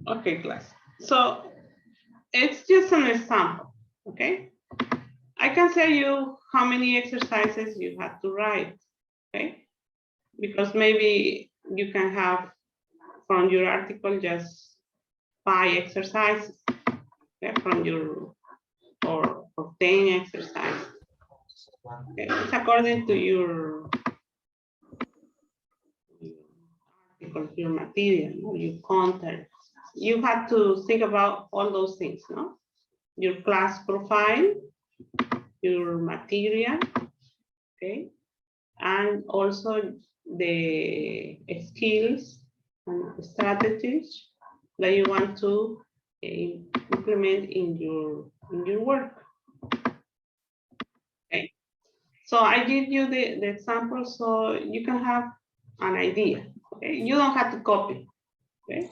Okay, class. So it's just an example, okay? I can tell you how many exercises you have to write, okay? Because maybe you can have from your article just 5 exercises, okay, from your, or 10 exercises. Okay, it's according to your article, your material, your content. You have to think about all those things, no? Your class profile, your material, okay, and also the skills and strategies that you want to implement in your work. Okay, so I give you the example so you can have an idea. Okay, you don't have to copy. Okay,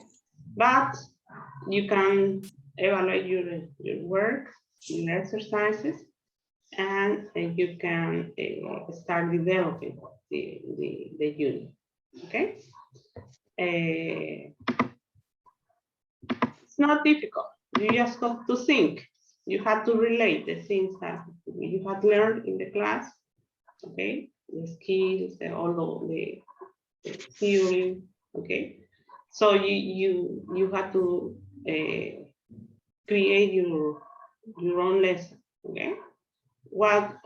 but you can evaluate your work, your exercises, and you can start developing the unit. Okay, it's not difficult. You just have to think. You have to relate the things that you have learned in the class. Okay, the skills, all the theory. Okay, so you have to create your own lesson. Okay, what,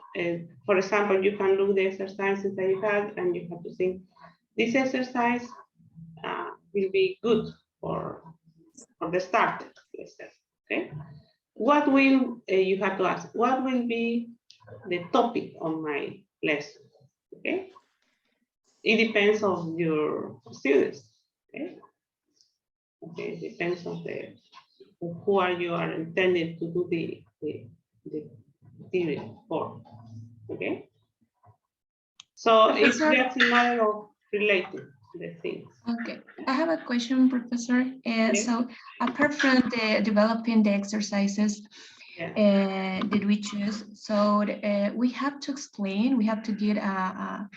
for example, you can look the exercises that you have and you have to think this exercise will be good for the start, let's say. Okay, what will you have to ask? What will be the topic of my lesson? Okay, it depends on your students. Okay, okay, it depends on the who are you are intended to do the theory for. Okay, so it's Professor, just a matter of relating the things. okay, I have a question, Professor. Yes. So apart from the developing the exercises, Yeah. did we choose? So we have to explain, we have to give a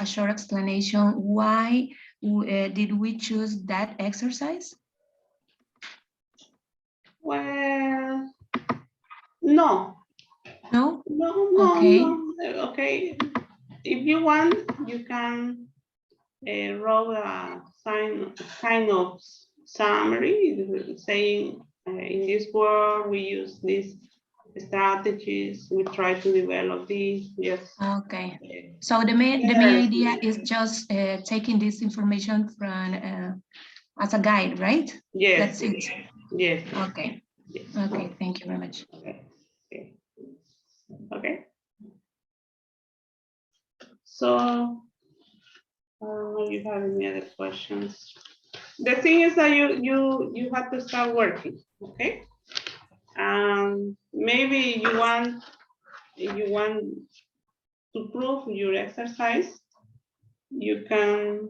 short explanation why did we choose that exercise? Well, no. No? No, Okay. no. Okay. If you want, you can write a kind of summary saying in this work we use these strategies, we try to develop these. Yes. Okay. So the main idea is just taking this information from as a guide, right? Yes. That's it. Yes. Okay. Yes. Okay. Thank you very much. Okay. Okay. Okay. So, you have any other questions? The thing is that you have to start working. Okay. Maybe you want to prove your exercise. You can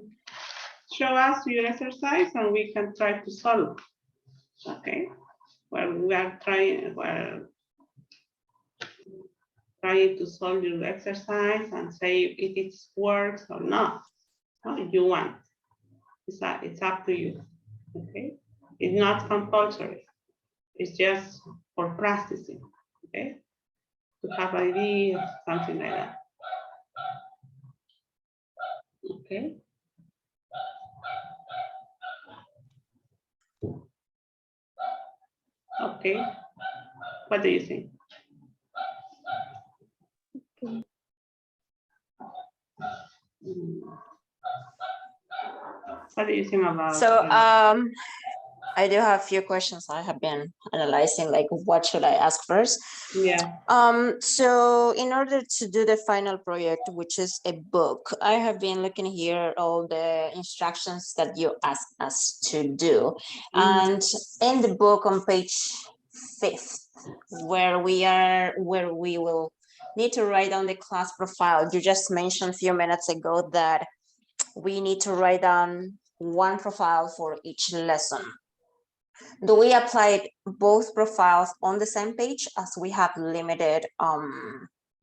show us your exercise and we can try to solve. Okay. Well, we are trying to solve your exercise and say if it works or not. How you want. It's up to you. Okay. It's not compulsory. It's just for practicing. Okay. To have ideas, something like that. Okay. Okay. What do you think? What do you think about? So I do have a few questions I have been analyzing, like what should I ask first? Yeah. So in order to do the final project, which is a book, I have been looking here all the instructions that you asked us to do. And in the book on page 5th, where we will need to write down the class profile, you just mentioned a few minutes ago that we need to write down one profile for each lesson. Do we apply both profiles on the same page, as we have limited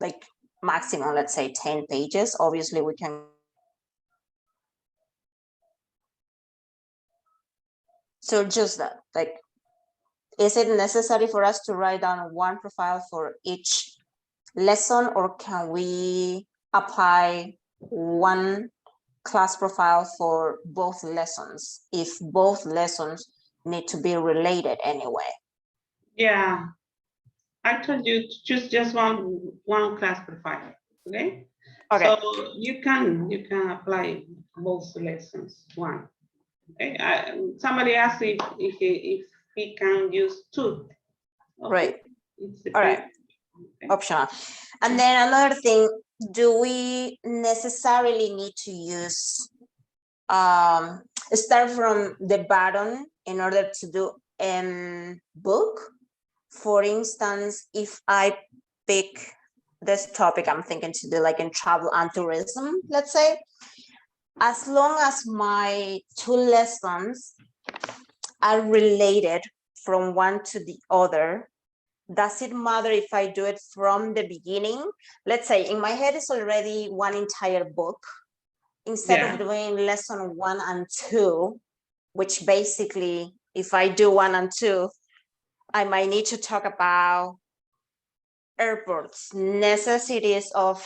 like maximum, let's say 10 pages? Obviously we can. So just that, like, is it necessary for us to write down one profile for each lesson, or can we apply one class profile for both lessons if both lessons need to be related anyway? Yeah, I told you to choose just one class profile. Okay. Okay. So you can apply both lessons one. Okay. Somebody asked if he can use two. Okay. Right. It's All right. okay. Optional. And then another thing, do we necessarily need to use start from the bottom in order to do book? For instance, if I pick this topic, I'm thinking to do like in travel and tourism, let's say, as long as my two lessons are related from one to the other, does it matter if I do it from the beginning? Let's say in my head is already one entire book. Instead of doing lesson 1 and 2, which basically, if I do 1 and 2, I might need to talk about airports, necessities of,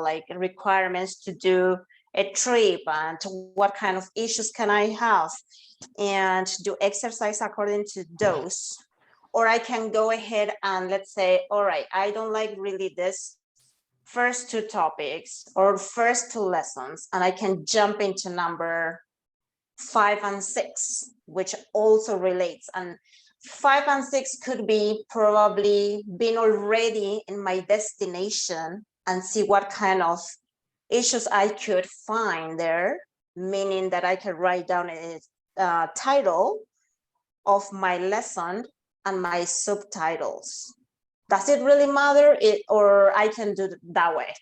like requirements to do a trip, and what kind of issues can I have, and do exercise according to those. Or I can go ahead and let's say, all right, I don't like really this first 2 topics or first 2 lessons, and I can jump into number 5 and 6, which also relates. And 5 and 6 could be probably been already in my destination and see what kind of issues I could find there, meaning that I could write down a title of my lesson and my subtitles. Does it really matter, or I can do it that way?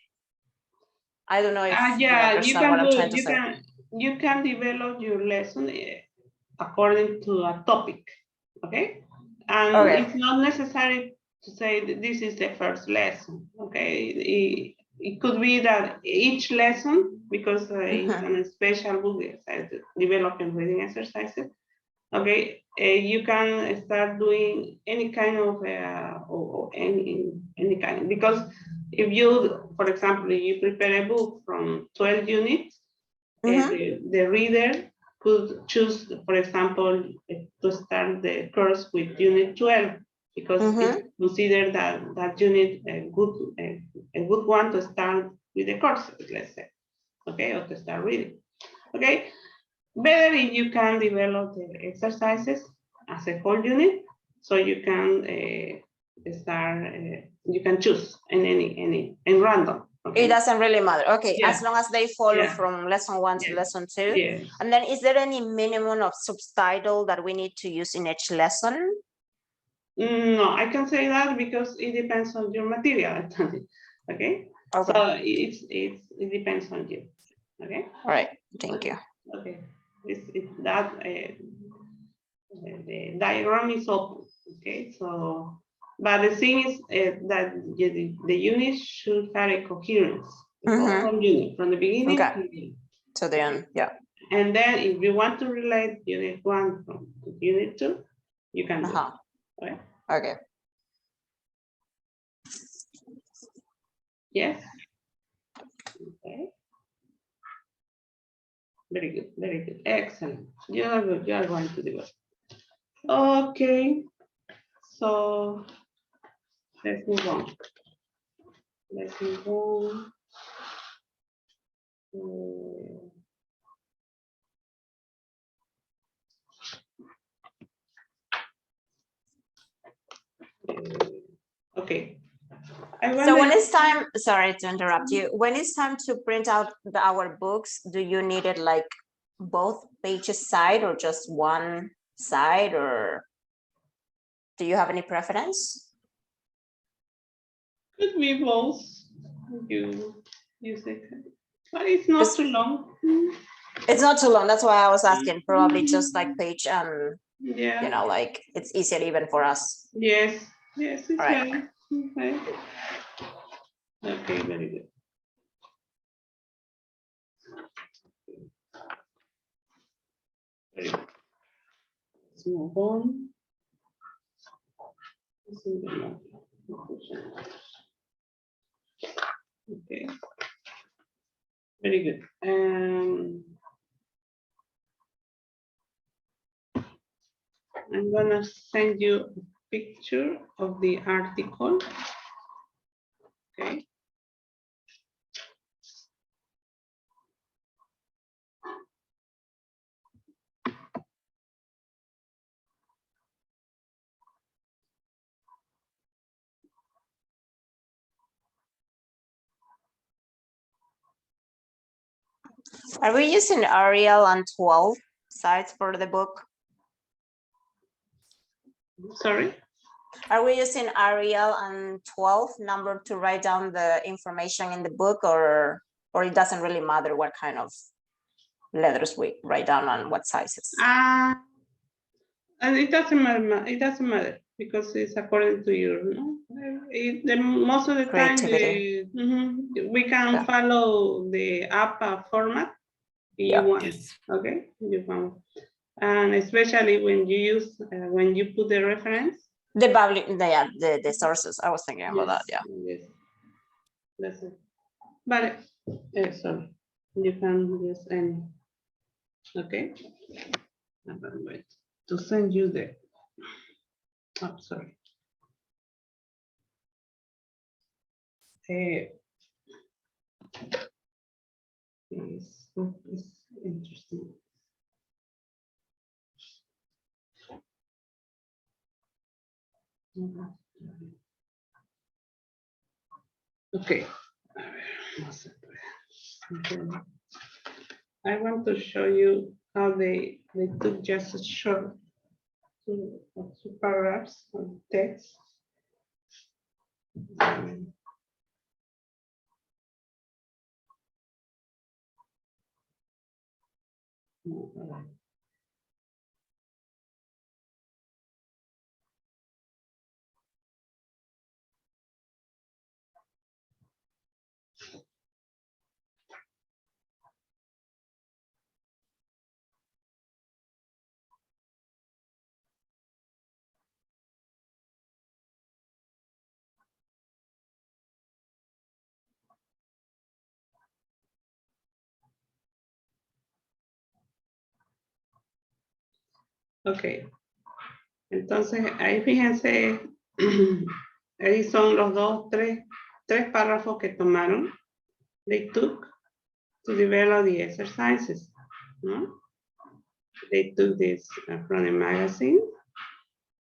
I don't know if you understand what I'm trying to say. You can develop your lesson according to a topic, okay? And it's not necessary to say that this is the first lesson, okay? It could be that each lesson, because it's a special book, developing reading exercises, okay, you can start doing any kind of or any kind, because if you, for example, you prepare a book from 12 units, the reader could choose, for example, to start the course with unit 12, because it's considered that unit a good one to start with the course, let's say, okay, or to start reading, okay. Better if you can develop the exercises as a whole unit, so you can start, you can choose in random. Okay? It doesn't really matter. Okay, as long as they follow from lesson 1 to lesson 2. Yes. And then is there any minimum of subtitle that we need to use in each lesson? No, I can say that because it depends on your material. Okay. So it depends on you. Okay. All right. Thank you. Okay. That the diagram is open. Okay. So, but the thing is that the unit should have a coherence. From the beginning to the end. To the end, yeah. And then if you want to relate unit 1 from unit 2, you can do it. Okay. Okay. Yes. Okay. Very good. Very good. Excellent. You are good. You are going to do it. Okay. So let's move on. Let's move on. Okay. So when it's time, sorry to interrupt you, when it's time to print out our books, do you need it like both pages side or just one side, or do you have any preference? Could be both. You use it, but it's not too long. It's not too long. That's why I was asking. Probably just like page and yeah, you know, like it's easier even for us. Yes. Yes. It's right. Okay. Okay. Very good. Very good. Let's move on. Okay. Very good. I'm gonna send you a picture of the article. Okay. Are we using Arial and 12 sites for the book? Sorry. Are we using Arial and 12 number to write down the information in the book, or it doesn't really matter what kind of letters we write down on what sizes? And it doesn't matter. It doesn't matter because it's according to your. No? Most of the time, we can follow the APA format. You want, okay? You want, and especially when you use when you put the reference. The sources. I was thinking about that. Yeah. Yes. That's it. But sorry, you can use any. Okay. I'm going to send you the. Oh, sorry. It's interesting. Okay. I want to show you how they took just a short two paragraphs of text. Ok, entonces ahí fíjense, ahí son los tres párrafos que tomaron. They took to develop the exercises, ¿no? They took this from the magazine,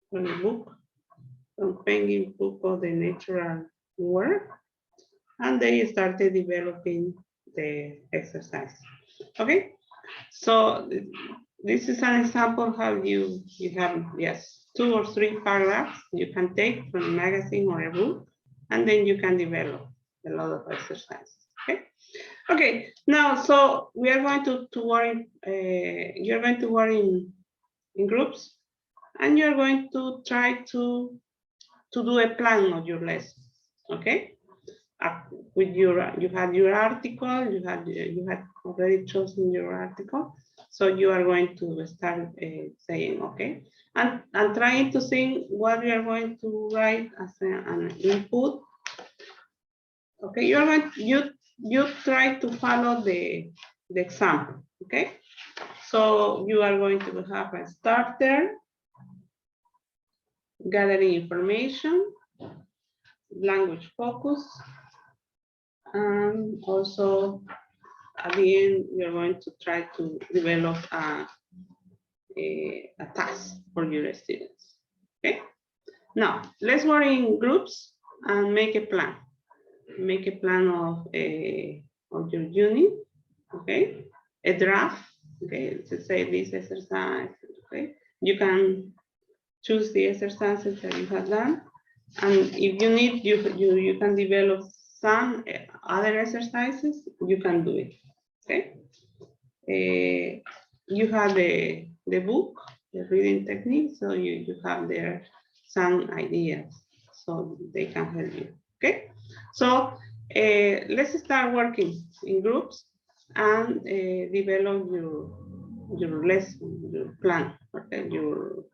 from the book, from Penguin Book of the Natural World, and they started developing the exercise. Okay, so this is an example how you have, yes, 2 or 3 paragraphs you can take from a magazine or a book, and then you can develop a lot of exercises. Okay. Okay. Now, so we are going to work. You're going to work in groups, and you're going to try to do a plan of your lesson. Okay. With you had your article. You had already chosen your article. So you are going to start saying, okay, and trying to think what you are going to write as an input. Okay, you are going you try to follow the example. Okay, so you are going to have a starter, gathering information, language focus, and also at the end, you're going to try to develop a task for your students. Okay. Now let's work in groups and make a plan. Make a plan of your unit. Okay. A draft. Okay. To say this exercise. Okay. You can choose the exercises that you have done, and if you need, you can develop some other exercises. You can do it. Okay. You have the book, the reading technique, so you have there some ideas, so they can help you. Okay, so let's start working in groups and develop your lesson, your plan, okay, your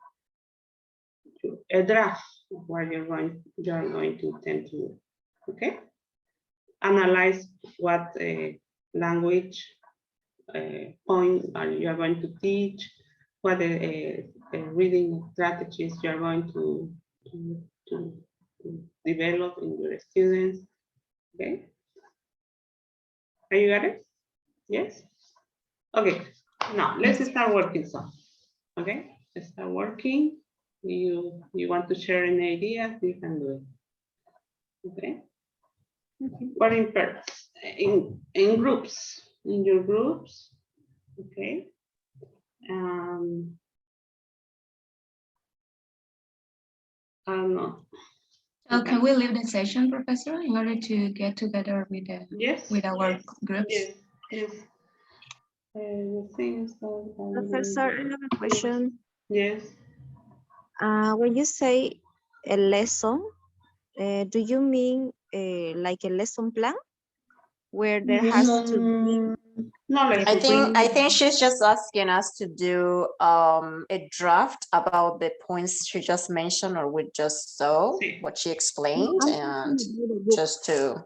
a draft of what you are going to intend to do. Okay. Analyze what language point you are going to teach, what reading strategies you are going to develop in your students. Okay. Are you got it? Yes. Okay. Now let's start working some. Okay. Let's start working. You want to share any ideas? You can do it. Okay. But in pairs, in groups, in your groups. Okay. I don't know. So can we leave the session, Professor, in order to get together with the Yes. with our groups? Yes. Yes. The things that Professor, I have a question. Yes. When you say a lesson, do you mean like a lesson plan where there has to be? No, I think she's just asking us to do a draft about the points she just mentioned, or we just saw what she explained, and just to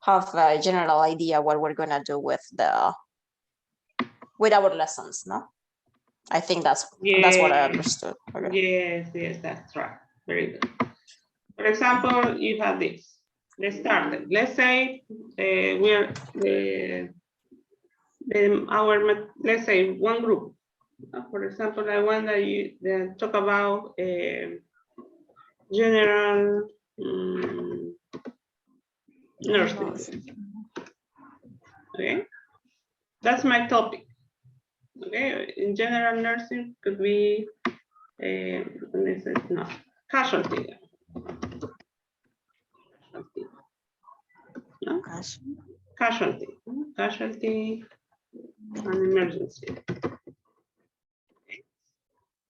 have a general idea what we're gonna do with our lessons, no? I think that's what I understood. Okay. Yes, that's right. Very good. For example, you have this. Let's start it. Let's say we're let's say one group. For example, I want that you talk about general nursing. Okay, that's my topic. Okay, in general nursing could be casualty. No? Casualty and emergency.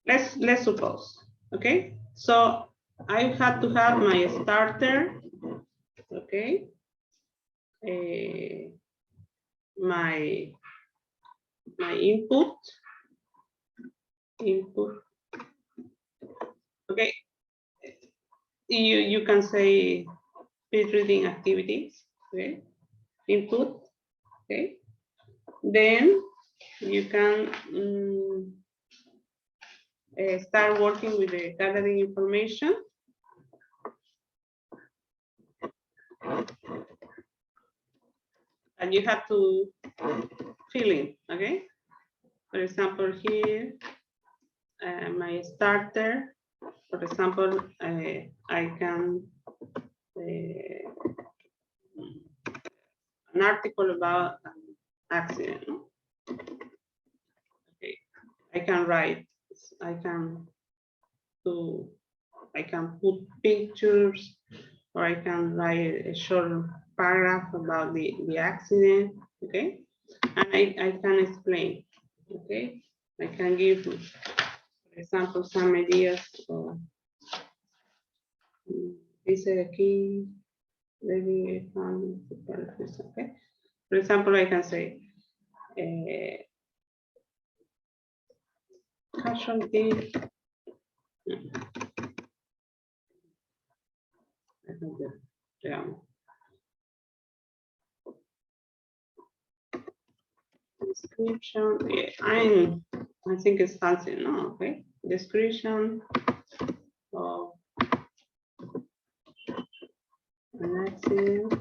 Let's suppose. Okay, so I have to have my starter. Okay, my input. Okay, you can say speed reading activities. Okay, input. Okay, then you can start working with the gathering information. And you have to fill in, okay? For example, here, my starter, for example, I can, an article about accident. Okay, I can write, I can put pictures, or I can write a short paragraph about the accident, okay? And I can explain, okay? I can give, for example, some ideas. Dice aquí, okay? For example, I can say, casualty. Description. Yeah, I think it's fancy, no? Okay. Description of an accident.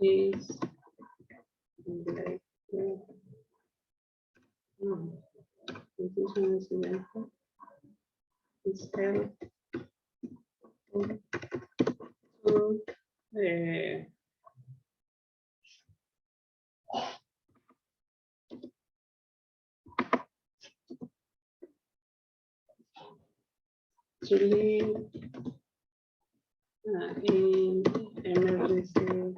Is like is held to live in emergency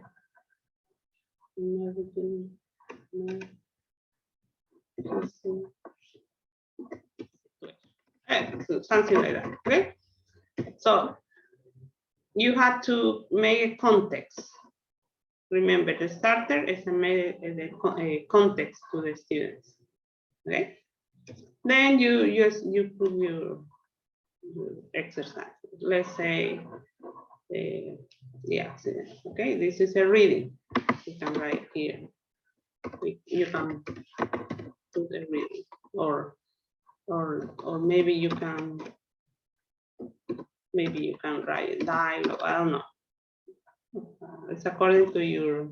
something like that. Okay, so you have to make a context. remember the starter is a context to the students. Okay. Then you put your exercise. Let's say, yeah, okay, this is a reading. You can write here. You can do the reading, or maybe you can write dialogue. I don't know. It's according to your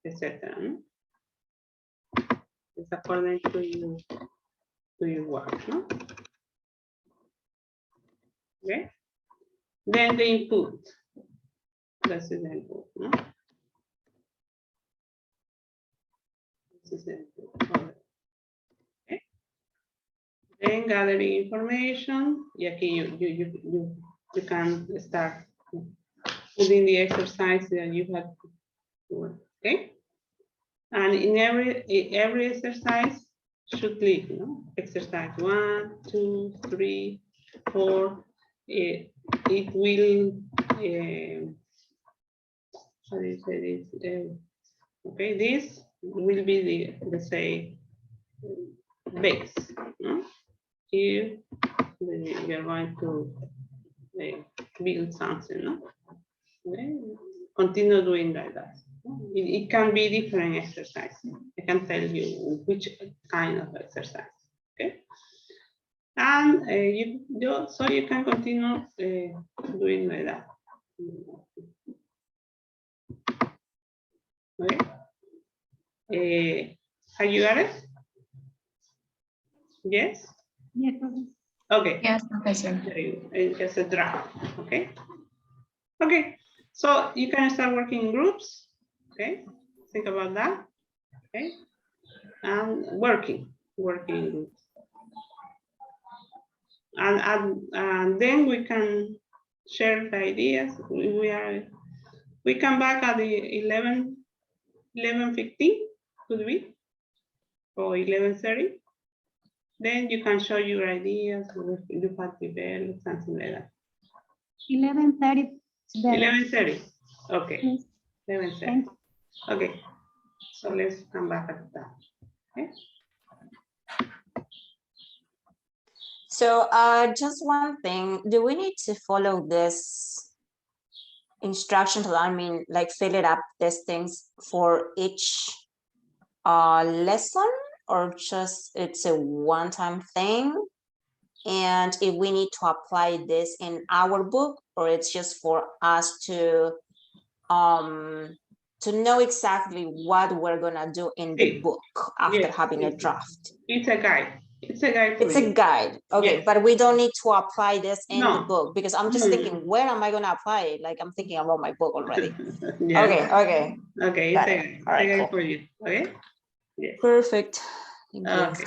etc. It's according to your work, no? Okay. Then the input. This is the input, no? This is the input. Okay. Then gathering information. Y aquí you can start putting the exercise that you have to do. Okay. And in every exercise should leave, no? Exercise 1, 2, 3, 4. It will, how do you say this? Okay, this will be the, let's say, base. No? Here, we are going to build something, no? Okay. Continue doing like that. It can be different exercise. I can tell you which kind of exercise. Okay. And so you can continue doing like that. Okay. Have you got it? Yes? Yes. Okay. Yes, Professor. It's just a draft. Okay. Okay. So you can start working in groups. Okay. Think about that. Okay. And working in groups. And then we can share the ideas. We come back at the 11:15, could be, or 11:30. Then you can show your ideas. You have developed something like that. 11:30. 11:30. Okay. Yes. 11:30. Okay. So let's come back at that. Okay. So just one thing, do we need to follow this instructions? I mean, like fill it up these things for each lesson, or just it's a one-time thing? And if we need to apply this in our book, or it's just for us to know exactly what we're gonna do in the book after Yes, having a draft? It's a guide. It's a guide. For It's you. a guide. Okay, Yes. but we don't need to apply this in the No. book, because I'm just No. thinking, where am I gonna apply it? Like, I'm thinking about my book already. Yeah. Okay. Okay, Got it's a it. guide. All right, It's a guide cool. for you. Okay. Yes. Perfect. Thank you. Okay.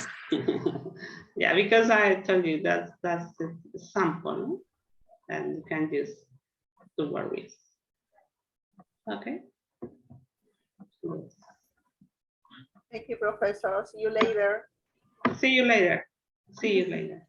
Yeah, because I told you that's the sample, no? And you can just do work with. Okay. Yes. Thank you, Professor. See you later. See you later. See you later.